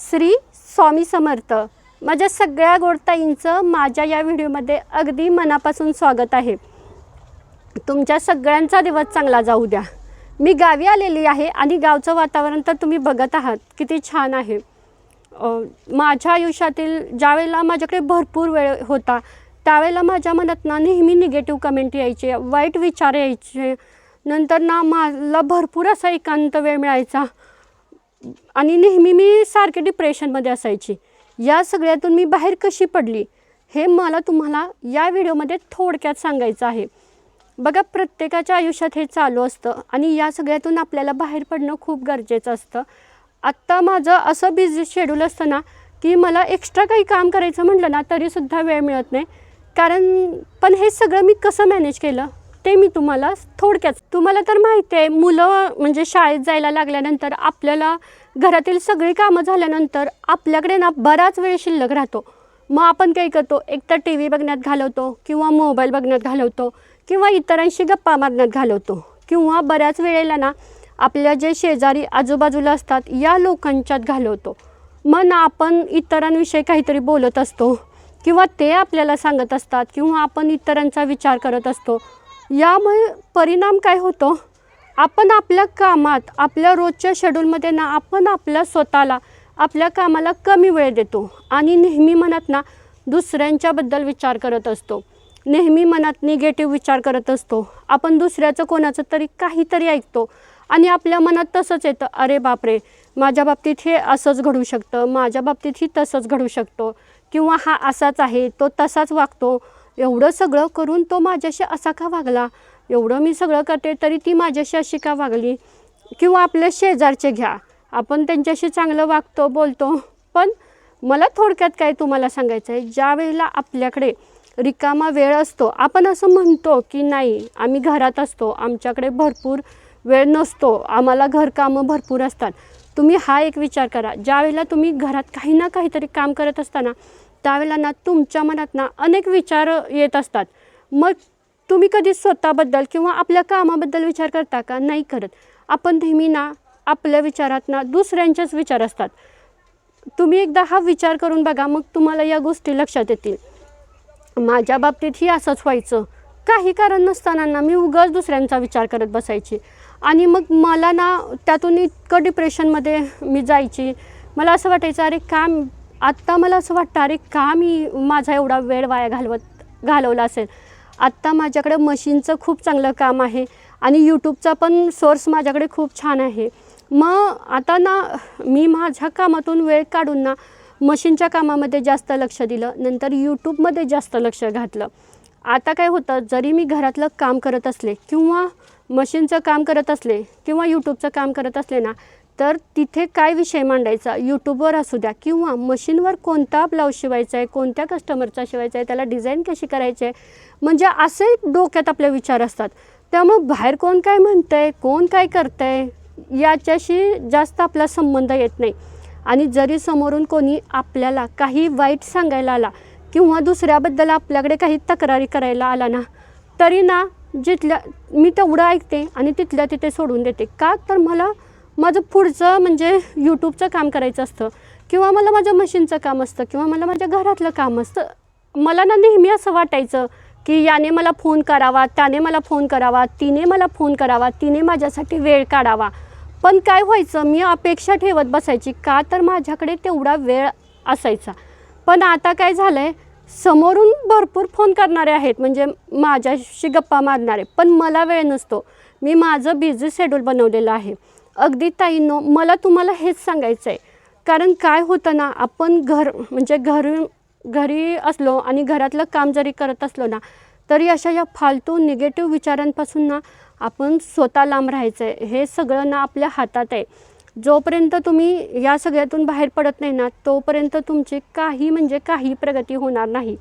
श्री स्वामी समर्थ. माझ्या सगळ्या गोडताईंचं माझ्या या व्हिडिओमध्ये अगदी मनापासून स्वागत आहे. तुमच्या सगळ्यांचा दिवस चांगला जाऊ द्या. मी गावी आलेली आहे आणि गावचं वातावरण तर तुम्ही बघत आहात किती छान आहे. माझ्या आयुष्यातील ज्यावेळेला माझ्याकडे भरपूर वेळ होता त्यावेळेला माझ्या मनातनं नेहमी निगेटिव्ह कमेंट यायचे, वाईट विचार यायचे. नंतर ना मला भरपूर असा एकांत वेळ मिळायचा आणि नेहमी मी सारखे डिप्रेशनमध्ये असायची. या सगळ्यातून मी बाहेर कशी पडली हे मला तुम्हाला या व्हिडिओमध्ये थोडक्यात सांगायचं आहे. बघा, प्रत्येकाच्या आयुष्यात हे चालू असतं आणि या सगळ्यातून आपल्याला बाहेर पडणं खूप गरजेचं असतं. आत्ता माझं असं बिझी शेड्यूल असतं ना की मला एक्स्ट्रा काही काम करायचं म्हटलं ना तरीसुद्धा वेळ मिळत नाही. पण हे सगळं मी कसं मॅनेज केलं ते मी तुम्हाला थोडक्यात. तुम्हाला तर माहिती आहे, मुलं म्हणजे शाळेत जायला लागल्यानंतर आपल्याला घरातील सगळी कामं झाल्यानंतर आपल्याकडे ना बराच वेळ शिल्लक राहतो. मग आपण काय करतो, एकतर टी व्ही बघण्यात घालवतो किंवा मोबाईल बघण्यात घालवतो किंवा इतरांशी गप्पा मारण्यात घालवतो किंवा बऱ्याच वेळेला ना आपल्या जे शेजारी आजूबाजूला असतात या लोकांच्यात घालवतो. मग ना आपण इतरांविषयी काहीतरी बोलत असतो किंवा ते आपल्याला सांगत असतात किंवा आपण इतरांचा विचार करत असतो. यामुळे परिणाम काय होतो, आपण आपल्या कामात आपल्या रोजच्या शेड्यूलमध्ये ना आपण आपल्या स्वतःला आपल्या कामाला कमी वेळ देतो आणि नेहमी मनात ना दुसऱ्यांच्याबद्दल विचार करत असतो. नेहमी मनात निगेटिव्ह विचार करत असतो. आपण दुसऱ्याचं कोणाचं तरी काहीतरी ऐकतो आणि आपल्या मनात तसंच येतं, अरे बापरे, माझ्या बाबतीत हे असंच घडू शकतं, माझ्या बाबतीत ही तसंच घडू शकतो किंवा हा असाच आहे, तो तसाच वागतो. एवढं सगळं करून तो माझ्याशी असा का वागला, एवढं मी सगळं करते तरी ती माझ्याशी अशी का वागली. किंवा आपल्या शेजारचे घ्या, आपण त्यांच्याशी चांगलं वागतो बोलतो. पण मला थोडक्यात काय तुम्हाला सांगायचं आहे, ज्या वेळेला आपल्याकडे रिकामा वेळ असतो आपण असं म्हणतो की नाही आम्ही घरात असतो, आमच्याकडे भरपूर वेळ नसतो, आम्हाला घरकामं भरपूर असतात. तुम्ही हा एक विचार करा, ज्या वेळेला तुम्ही घरात काही ना काहीतरी काम करत असताना त्यावेळेला ना तुमच्या मनात ना अनेक विचार येत असतात. मग तुम्ही कधी स्वतःबद्दल किंवा आपल्या कामाबद्दल विचार करता का? नाही करत. आपण नेहमी ना आपल्या विचारात ना दुसऱ्यांचेच विचार असतात. तुम्ही एकदा हा विचार करून बघा, मग तुम्हाला या गोष्टी लक्षात येतील. माझ्या बाबतीतही असंच व्हायचं. काही कारण नसताना ना मी उगाच दुसऱ्यांचा विचार करत बसायची आणि मग मला ना त्यातून इतकं डिप्रेशनमध्ये मी जायची. मला असं वाटायचं, अरे आत्ता मला असं वाटतं, अरे का मी माझा एवढा वेळ वाया घालवला असेल. आत्ता माझ्याकडे मशीनचं खूप चांगलं काम आहे आणि यूट्यूबचा पण सोर्स माझ्याकडे खूप छान आहे. मग आता ना मी माझ्या कामातून वेळ काढून ना मशीनच्या कामामध्ये जास्त लक्ष दिलं, नंतर यूट्यूबमध्ये जास्त लक्ष घातलं. आता काय होतं, जरी मी घरातलं काम करत असले किंवा मशीनचं काम करत असले किंवा यूट्यूबचं काम करत असले ना, तर तिथे काय विषय मांडायचा, यूट्यूबवर असू द्या किंवा मशीनवर कोणता ब्लाऊज शिवायचा आहे, कोणत्या कस्टमरचा शिवायचा आहे, त्याला डिझाईन कशी करायची आहे, म्हणजे असे डोक्यात आपले विचार असतात. त्यामुळे बाहेर कोण काय म्हणतं आहे, कोण काय करतं आहे याच्याशी जास्त आपला संबंध येत नाही. आणि जरी समोरून कोणी आपल्याला काही वाईट सांगायला आला किंवा दुसऱ्याबद्दल आपल्याकडे काही तक्रारी करायला आला ना, तरी ना मी तेवढं ऐकते आणि तिथल्या तिथे सोडून देते. का तर मला माझं पुढचं म्हणजे यूट्यूबचं काम करायचं असतं किंवा मला माझं मशीनचं काम असतं किंवा मला माझ्या घरातलं काम असतं. मला ना नेहमी असं वाटायचं की याने मला फोन करावा, त्याने मला फोन करावा, तिने मला फोन करावा, तिने माझ्यासाठी वेळ काढावा. पण काय व्हायचं, मी अपेक्षा ठेवत बसायची, का तर माझ्याकडे तेवढा वेळ असायचा. पण आता काय झालं आहे, समोरून भरपूर फोन करणारे आहेत म्हणजे माझ्याशी गप्पा मारणारे, पण मला वेळ नसतो. मी माझं बिझी शेड्यूल बनवलेलं आहे. अगदी ताईंनो, मला तुम्हाला हेच सांगायचं आहे. कारण काय होतं ना, आपण घरी असलो आणि घरातलं काम जरी करत असलो ना तरी अशा या फालतू निगेटिव्ह विचारांपासून ना आपण स्वतः लांब राहायचं आहे. हे सगळं ना आपल्या हातात आहे. जोपर्यंत तुम्ही या सगळ्यातून बाहेर पडत नाही ना तोपर्यंत तुमची काही प्रगती होणार नाही.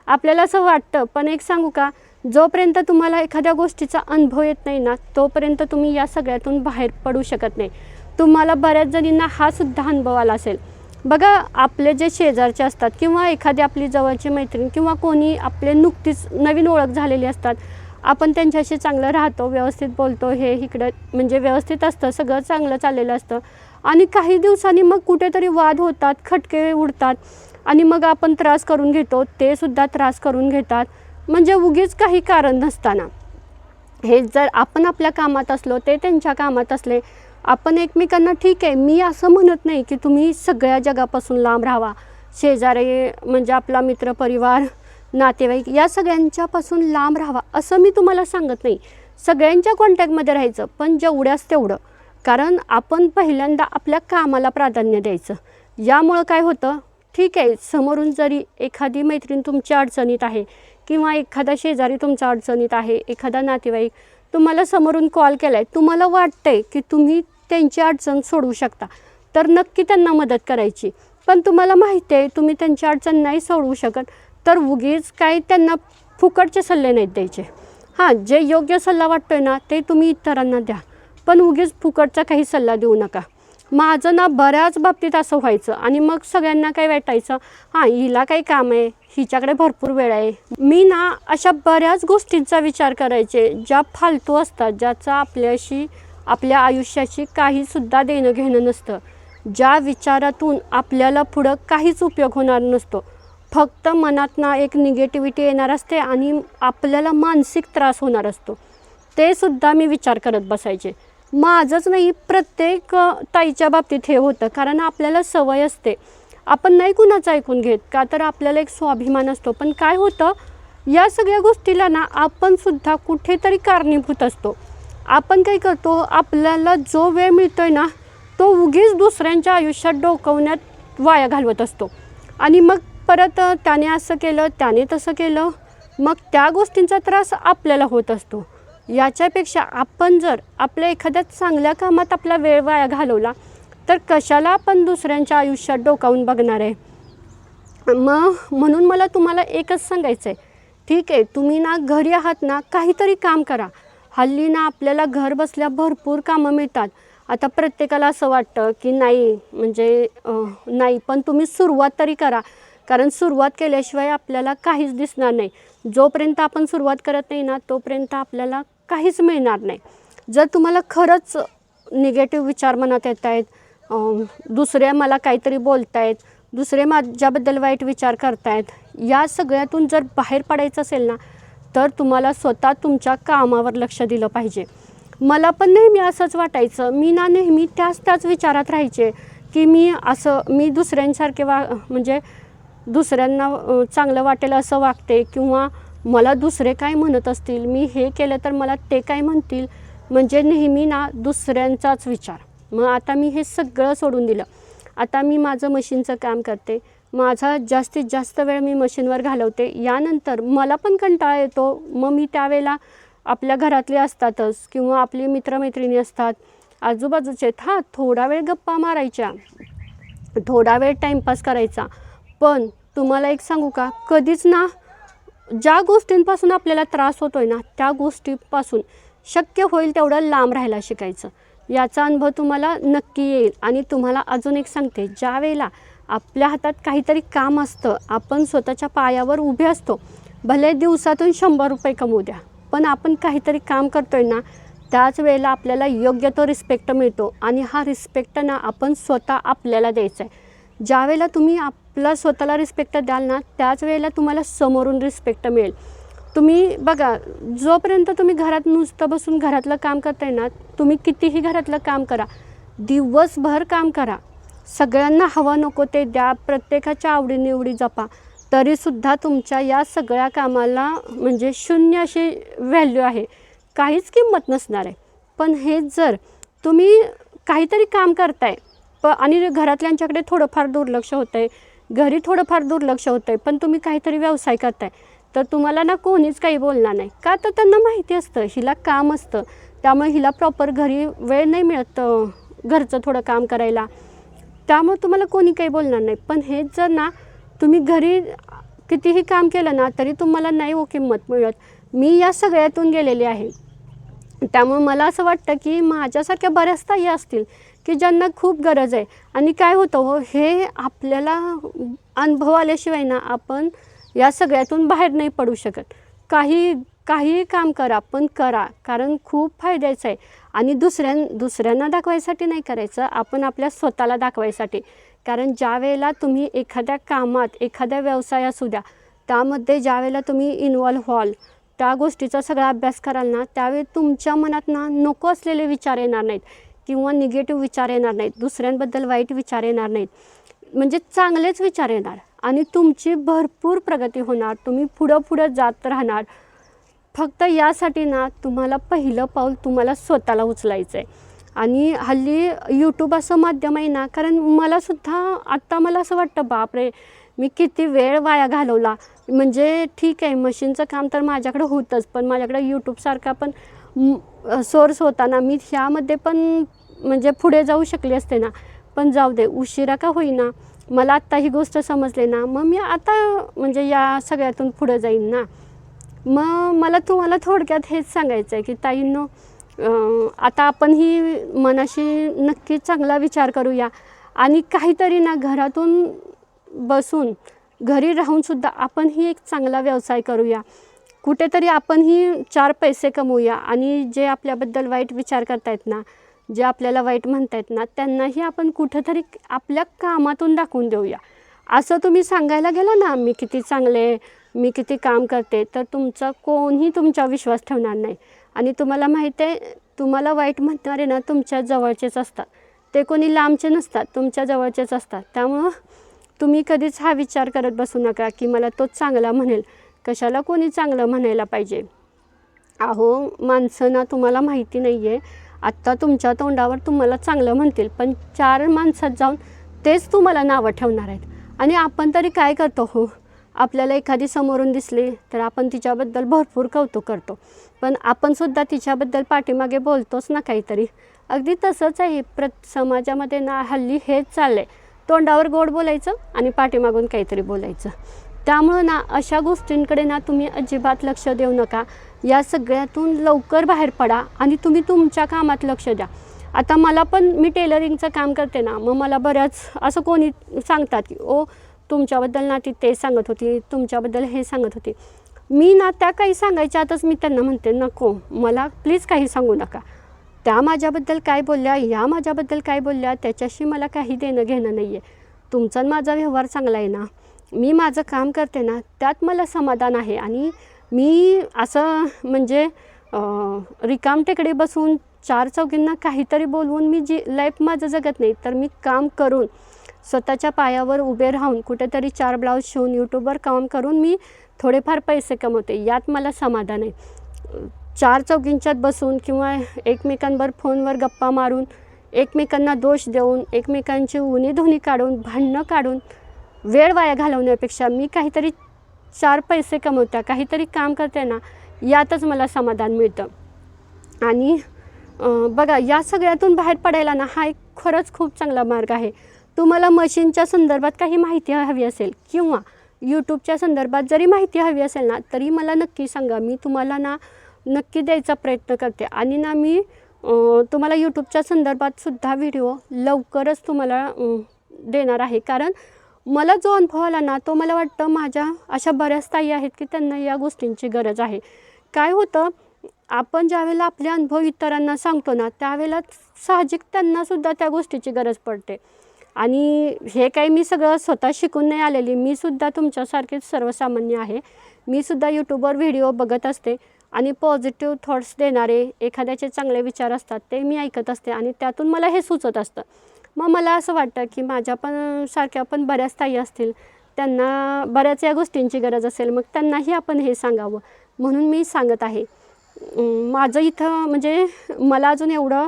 आपल्याला असं वाटतं, पण एक सांगू का, जोपर्यंत तुम्हाला एखाद्या गोष्टीचा अनुभव येत नाही ना तोपर्यंत तुम्ही या सगळ्यातून बाहेर पडू शकत नाही. तुम्हाला बऱ्याच जणींना हा सुद्धा अनुभव आला असेल. बघा, आपले जे शेजारचे असतात किंवा एखादी आपली जवळची मैत्रीण किंवा कोणी आपले नुकतीच नवीन ओळख झालेली असतात, आपण त्यांच्याशी चांगलं राहतो, व्यवस्थित बोलतो, हे इकडं म्हणजे व्यवस्थित असतं, सगळं चांगलं चाललेलं असतं आणि काही दिवसांनी मग कुठेतरी वाद होतात, खटके उडतात आणि मग आपण त्रास करून घेतो, ते सुद्धा त्रास करून घेतात, म्हणजे उगीच काही कारण नसताना. हे जर आपण आपल्या कामात असलो, ते त्यांच्या कामात असले, आपण एकमेकांना ठीक आहे, मी असं म्हणत नाही की तुम्ही सगळ्या जगापासून लांब राहावा, शेजारी म्हणजे आपला मित्रपरिवार, नातेवाईक या सगळ्यांच्यापासून लांब राहावा असं मी तुम्हाला सांगत नाही. सगळ्यांच्या कॉन्टॅक्टमध्ये राहायचं, पण जेवढ्याच तेवढं. कारण आपण पहिल्यांदा आपल्या कामाला प्राधान्य द्यायचं. यामुळं काय होतं, ठीक आहे, समोरून जरी एखादी मैत्रीण तुमच्या अडचणीत आहे किंवा एखादा शेजारी तुमच्या अडचणीत आहे, एखादा नातेवाईक तुम्हाला समोरून कॉल केला आहे, तुम्हाला वाटतं आहे की तुम्ही त्यांची अडचण सोडवू शकता, तर नक्की त्यांना मदत करायची. पण तुम्हाला माहिती आहे तुम्ही त्यांची अडचण नाही सोडवू शकत, तर उगीच काही त्यांना फुकटचे सल्ले नाहीत द्यायचे. हां, जे योग्य सल्ला वाटतो आहे ना ते तुम्ही इतरांना द्या, पण उगीच फुकटचा काही सल्ला देऊ नका. माझं ना बऱ्याच बाबतीत असं व्हायचं आणि मग सगळ्यांना काय वाटायचं, हां हिला काही काम आहे, हिच्याकडे भरपूर वेळ आहे. मी ना अशा बऱ्याच गोष्टींचा विचार करायचे ज्या फालतू असतात, ज्याचा आपल्या आयुष्याशी काहीसुद्धा देणं घेणं नसतं, ज्या विचारातून आपल्याला पुढं काहीच उपयोग होणार नसतो. फक्त मनात ना एक निगेटिव्हिटी येणार असते आणि आपल्याला मानसिक त्रास होणार असतो. ते सुद्धा मी विचार करत बसायचे. माझंच नाही, प्रत्येक ताईच्या बाबतीत हे होतं. कारण आपल्याला सवय असते, आपण नाही कुणाचं ऐकून घेत, का तर आपल्याला एक स्वाभिमान असतो. पण काय होतं, या सगळ्या गोष्टीला ना आपण सुद्धा कुठेतरी कारणीभूत असतो. आपण काय करतो, आपल्याला जो वेळ मिळतो आहे ना तो उगीच दुसऱ्यांच्या आयुष्यात डोकवण्यात वाया घालवत असतो. आणि मग परत त्याने असं केलं, त्याने तसं केलं, मग त्या गोष्टींचा त्रास आपल्याला होत असतो. याच्यापेक्षा आपण जर आपल्या एखाद्या चांगल्या कामात आपला वेळ वाया घालवला तर कशाला आपण दुसऱ्यांच्या आयुष्यात डोकावून बघणार आहे. म्हणून मला तुम्हाला एकच सांगायचं आहे, ठीक आहे तुम्ही ना घरी आहात ना, काहीतरी काम करा. हल्ली ना आपल्याला घर बसल्या भरपूर कामं मिळतात. आता प्रत्येकाला असं वाटतं की नाही म्हणजे नाही, पण तुम्ही सुरुवात तरी करा. कारण सुरुवात केल्याशिवाय आपल्याला काहीच दिसणार नाही. जोपर्यंत आपण सुरुवात करत नाही ना तोपर्यंत आपल्याला काहीच मिळणार नाही. जर तुम्हाला खरंच निगेटिव्ह विचार मनात येत आहेत, दुसरे मला काहीतरी बोलत आहेत, दुसरे माझ्याबद्दल वाईट विचार करतायत, या सगळ्यातून जर बाहेर पडायचं असेल ना तर तुम्हाला स्वतः तुमच्या कामावर लक्ष दिलं पाहिजे. मला पण नेहमी असंच वाटायचं. मी ना नेहमी त्याच विचारात राहायचे की मी दुसऱ्यांसारखे म्हणजे दुसऱ्यांना चांगलं वाटेल असं वागते, किंवा मला दुसरे काय म्हणत असतील, मी हे केलं तर मला ते काय म्हणतील, म्हणजे नेहमी ना दुसऱ्यांचाच विचार. मग आता मी हे सगळं सोडून दिलं. आता मी माझं मशीनचं काम करते, माझा जास्तीत जास्त वेळ मी मशीनवर घालवते. यानंतर मला पण कंटाळा येतो, मग मी त्यावेळेला आपल्या घरातले असतातच किंवा आपली मित्रमैत्रिणी असतात आजूबाजूचे, हां थोडा वेळ गप्पा मारायच्या, थोडा वेळ टाईमपास करायचा. पण तुम्हाला एक सांगू का, कधीच ना ज्या गोष्टींपासून आपल्याला त्रास होतो आहे ना त्या गोष्टीपासून शक्य होईल तेवढं लांब राहायला शिकायचं. याचा अनुभव तुम्हाला नक्की येईल. आणि तुम्हाला अजून एक सांगते, ज्या वेळेला आपल्या हातात काहीतरी काम असतं, आपण स्वतःच्या पायावर उभे असतो, भले दिवसातून 100 रुपये कमवू द्या, पण आपण काहीतरी काम करतो आहे ना त्याच वेळेला आपल्याला योग्य तो रिस्पेक्ट मिळतो. आणि हा रिस्पेक्ट ना आपण स्वतः आपल्याला द्यायचा आहे. ज्या वेळेला तुम्ही आपला स्वतःला रिस्पेक्ट द्याल ना त्याच वेळेला तुम्हाला समोरून रिस्पेक्ट मिळेल. तुम्ही बघा, जोपर्यंत तुम्ही घरात नुसतं बसून घरातलं काम करताय ना, तुम्ही कितीही घरातलं काम करा, दिवसभर काम करा, सगळ्यांना हवं नको ते द्या, प्रत्येकाच्या आवडीनिवडी जपा, तरीसुद्धा तुमच्या या सगळ्या कामाला म्हणजे शून्य अशी व्हॅल्यू आहे, काहीच किंमत नसणार आहे. पण हेच जर तुम्ही काहीतरी काम करताय आणि घरातल्यांच्याकडे थोडंफार दुर्लक्ष होतं आहे, घरी थोडंफार दुर्लक्ष होतं आहे, पण तुम्ही काहीतरी व्यवसाय करताय, तर तुम्हाला ना कोणीच काही बोलणार नाही. का तर त्यांना माहिती असतं हिला काम असतं, त्यामुळे हिला प्रॉपर घरी वेळ नाही मिळत घरचं थोडं काम करायला, त्यामुळे तुम्हाला कोणी काही बोलणार नाही. पण हेच जर ना तुम्ही घरी कितीही काम केलं ना तरी तुम्हाला नाही हो किंमत मिळत. मी या सगळ्यातून गेलेले आहे. त्यामुळे मला असं वाटतं की माझ्यासारख्या बऱ्याच ताई असतील की ज्यांना खूप गरज आहे. आणि काय होतं हो, हे आपल्याला अनुभव आल्याशिवाय ना आपण या सगळ्यातून बाहेर नाही पडू शकत. काही काम करा, पण करा, कारण खूप फायद्याचं आहे. आणि दुसऱ्यांना दाखवायसाठी नाही करायचं, आपण आपल्या स्वतःला दाखवायसाठी. कारण ज्या वेळेला तुम्ही एखाद्या कामात, एखाद्या व्यवसाय असू द्या, त्यामध्ये ज्या वेळेला तुम्ही इन्वॉल्व व्हाल, त्या गोष्टीचा सगळा अभ्यास कराल ना, त्यावेळी तुमच्या मनात ना नको असलेले विचार येणार नाहीत किंवा निगेटिव्ह विचार येणार नाहीत, दुसऱ्यांबद्दल वाईट विचार येणार नाहीत, म्हणजे चांगलेच विचार येणार आणि तुमची भरपूर प्रगती होणार. तुम्ही पुढं जात राहणार. फक्त यासाठी ना तुम्हाला पहिलं पाऊल तुम्हाला स्वतःला उचलायचं आहे. आणि हल्ली यूट्यूब असं माध्यम आहे ना, कारण मलासुद्धा आत्ता मला असं वाटतं, बापरे, मी किती वेळ वाया घालवला. म्हणजे ठीक आहे, मशीनचं काम तर माझ्याकडं होतंच, पण माझ्याकडं यूट्यूबसारखा पण सोर्स होता ना, मी ह्यामध्ये पण म्हणजे पुढे जाऊ शकले असते ना. पण जाऊ दे, उशिरा का होईना, मला आत्ता ही गोष्ट समजले ना, मग मी आता म्हणजे या सगळ्यातून पुढे जाईन ना. मग मला तुम्हाला थोडक्यात हेच सांगायचं आहे की ताईंनो, आता आपण ही मनाशी नक्की चांगला विचार करूया आणि काहीतरी ना घरातून बसून, घरी राहूनसुद्धा आपण ही एक चांगला व्यवसाय करूया. कुठेतरी आपण ही 4 पैसे कमवूया आणि जे आपल्याबद्दल वाईट विचार करतायत ना, जे आपल्याला वाईट म्हणतायत ना, त्यांनाही आपण कुठेतरी आपल्या कामातून दाखवून देऊया. असं तुम्ही सांगायला गेला ना, मी किती चांगले, मी किती काम करते, तर तुमचा कोणीही तुमचा विश्वास ठेवणार नाही. आणि तुम्हाला माहीत आहे, तुम्हाला वाईट म्हणणारे ना तुमच्या जवळचेच असतात, ते कोणी लांबचे नसतात, तुमच्या जवळचेच असतात. त्यामुळं तुम्ही कधीच हा विचार करत बसू नका की मला तो चांगला म्हणेल. कशाला कोणी चांगलं म्हणायला पाहिजे. अहो माणसं ना, तुम्हाला माहिती नाही आहे, आत्ता तुमच्या तोंडावर तुम्हाला चांगलं म्हणतील, पण 4 माणसात जाऊन तेच तुम्हाला नावं ठेवणार आहेत. आणि आपण तरी काय करतो, हो, आपल्याला एखादी समोरून दिसली तर आपण तिच्याबद्दल भरपूर कौतुक करतो, पण आपणसुद्धा तिच्याबद्दल पाठीमागे बोलतोच ना काहीतरी. अगदी तसंच आहे समाजामध्ये ना, हल्ली हेच चाललं आहे, तोंडावर गोड बोलायचं आणि पाठीमागून काहीतरी बोलायचं. त्यामुळं ना अशा गोष्टींकडे ना तुम्ही अजिबात लक्ष देऊ नका. या सगळ्यातून लवकर बाहेर पडा आणि तुम्ही तुमच्या कामात लक्ष द्या. आता मला पण, मी टेलरिंगचं काम करते ना, मग मला बऱ्याच असं कोणी सांगतात की ओ तुमच्याबद्दल ना ती ते सांगत होती, तुमच्याबद्दल हे सांगत होती. मी ना त्या काही सांगायच्या आतच मी त्यांना म्हणते, नको, मला प्लीज काही सांगू नका. त्या माझ्याबद्दल काय बोलल्या, या माझ्याबद्दल काय बोलल्या, त्याच्याशी मला काही देणं घेणं नाही आहे. तुमचा माझा व्यवहार चांगला आहे ना, मी माझं काम करते ना, त्यात मला समाधान आहे. आणि मी असं म्हणजे रिकामटेकडे बसून 4 चौघींना काहीतरी बोलवून मी जी लाईफ माझं जगत नाही, तर मी काम करून स्वतःच्या पायावर उभे राहून कुठेतरी 4 ब्लाऊज शिवून यूट्यूबवर काम करून मी थोडेफार पैसे कमवते, यात मला समाधान आहे. 4 चौघींच्यात बसून किंवा एकमेकांवर फोनवर गप्पा मारून, एकमेकांना दोष देऊन, एकमेकांची उणीधुणी काढून, भांडणं काढून वेळ वाया घालवण्यापेक्षा मी काहीतरी 4 पैसे कमवत्या, काहीतरी काम करते ना, यातच मला समाधान मिळतं. आणि बघा, या सगळ्यातून बाहेर पडायला ना हा एक खरंच खूप चांगला मार्ग आहे. तुम्हाला मशीनच्या संदर्भात काही माहिती हवी असेल किंवा यूट्यूबच्या संदर्भात जरी माहिती हवी असेल ना, तरी मला नक्की सांगा. मी तुम्हाला ना नक्की द्यायचा प्रयत्न करते. आणि ना मी तुम्हाला यूट्यूबच्या संदर्भातसुद्धा व्हिडिओ लवकरच तुम्हाला देणार आहे. कारण मला जो अनुभव आला ना, तो मला वाटतं माझ्या अशा बऱ्याच ताई आहेत की त्यांना या गोष्टींची गरज आहे. काय होतं, आपण ज्यावेळेला आपले अनुभव इतरांना सांगतो ना, त्यावेळेला साहजिक त्यांनासुद्धा त्या गोष्टीची गरज पडते. आणि हे काही मी सगळं स्वतः शिकून नाही आलेली, मी सुद्धा तुमच्यासारखेच सर्वसामान्य आहे. मी सुद्धा यूट्यूबवर व्हिडिओ बघत असते आणि पॉझिटिव्ह थॉट्स देणारे, एखाद्याचे चांगले विचार असतात ते मी ऐकत असते आणि त्यातून मला हे सुचत असतं. मग मला असं वाटतं की माझ्या पण सारख्या पण बऱ्याच ताई असतील, त्यांना बऱ्याच या गोष्टींची गरज असेल, मग त्यांनाही आपण हे सांगावं म्हणून मी सांगत आहे. माझं इथं म्हणजे मला अजून एवढं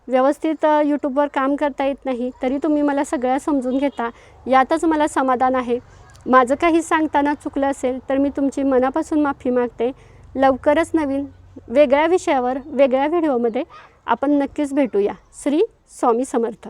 व्यवस्थित यूट्यूबवर काम करता येत नाही, तरी तुम्ही मला सगळ्या समजून घेता, यातच मला समाधान आहे. माझं काही सांगताना चुकलं असेल तर मी तुमची मनापासून माफी मागते. लवकरच नवीन वेगळ्या विषयावर वेगळ्या व्हिडिओमध्ये आपण नक्कीच भेटूया. श्री स्वामी समर्थ.